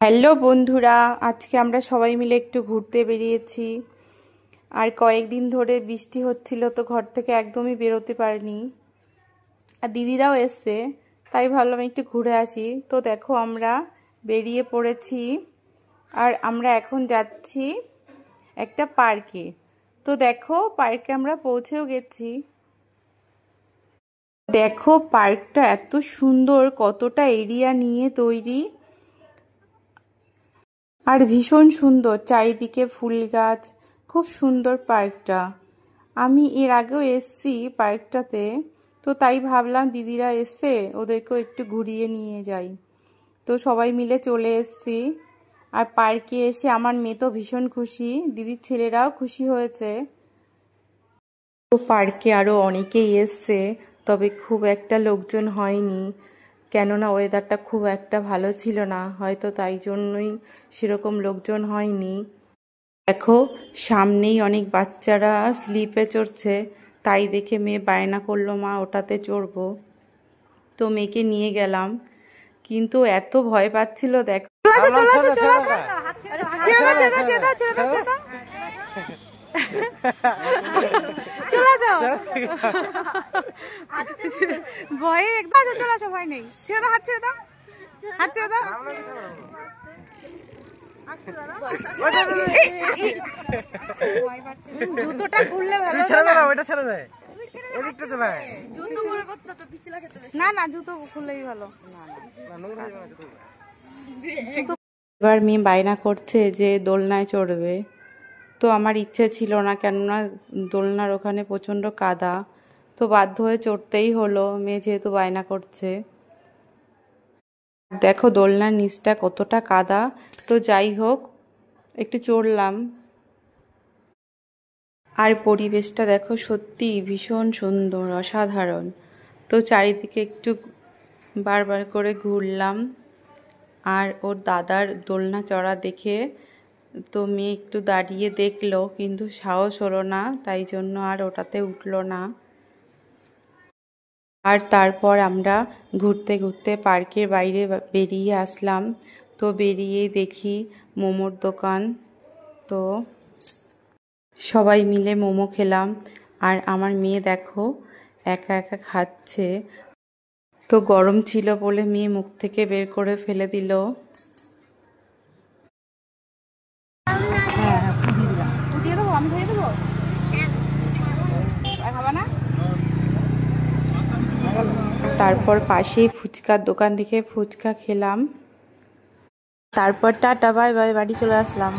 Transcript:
Hello বন্ধুরা, আজকে আমরা সবাই মিলে একটু ঘুরতে বেরিয়েছি। আর কয়েকদিন ধরে বৃষ্টি হচ্ছিল, তো ঘর থেকে একদমই বেরোতে পারিনি। আর দিদিরাও এসছে, তাই ভাবলাম একটু ঘুরে আসি। তো দেখো আমরা বেরিয়ে পড়েছি, আর আমরা এখন যাচ্ছি একটা পার্কে। তো দেখো পার্কে আমরা পৌঁছেও গেছি। দেখো পার্কটা এত সুন্দর, কতটা এরিয়া নিয়ে তৈরি, আর ভীষণ সুন্দর, চারিদিকে ফুল গাছ, খুব সুন্দর পার্কটা। আমি এর আগেও এসছি পার্কটাতে, তো তাই ভাবলাম দিদিরা এসছে, ওদেরকেও একটু ঘুরিয়ে নিয়ে যাই। তো সবাই মিলে চলে এসছি। আর পার্কে এসে আমার মেয়ে তো ভীষণ খুশি, দিদির ছেলেরাও খুশি হয়েছে। তো পার্কে আরও অনেকেই এসছে, তবে খুব একটা লোকজন হয়নি, কেননা ওয়েদারটা খুব একটা ভালো ছিল না, হয়তো তাই জন্যই সেরকম লোকজন হয়নি। দেখো সামনেই অনেক বাচ্চারা স্লিপে চড়ছে, তাই দেখে মেয়ে বায়না করলো মা ওটাতে চড়বো। তো মেয়েকে নিয়ে গেলাম, কিন্তু এত ভয় পাচ্ছিল। দেখো ভয়ে একদম চলে আসো, ভয় নেই, ছেড়ে দাও, হাত ছেড়ে দাও, হাত ছেড়ে দাও। জুতোটা খুললে ভালো না, না জুতো খুললেই ভালো। এবার মেয়ে বায়না করছে যে দোলনায় চড়বে। তো আমার ইচ্ছে ছিল না, কেননা দোলনার ওখানে প্রচণ্ড কাদা, তো বাধ্য হয়ে চড়তেই হলো, মেয়ে যেহেতু বায়না করছে। দেখো দোলনার নিচটা কতটা কাদা, তো যাই হোক একটু চড়লাম। আর পরিবেশটা দেখো সত্যি ভীষণ সুন্দর, অসাধারণ। তো চারিদিকে একটু বারবার করে ঘুরলাম। আর ওর দাদার দোলনা চড়া দেখে তো মেয়ে একটু দাঁড়িয়ে দেখলো, কিন্তু সাহস হলো না, তাই জন্য আর ওটাতে উঠলো না। আর তারপর আমরা ঘুরতে ঘুরতে পার্কের বাইরে বেরিয়ে আসলাম। তো বেরিয়েই দেখি মোমোর দোকান, তো সবাই মিলে মোমো খেলাম। আর আমার মেয়ে দেখো একা একা খাচ্ছে, তো গরম ছিল বলে মেয়ে মুখ থেকে বের করে ফেলে দিল। তারপর পাশেই ফুচকার দোকান থেকে ফুচকা খেলাম। তারপর টাটা বাই বাই, বাড়ি চলে আসলাম।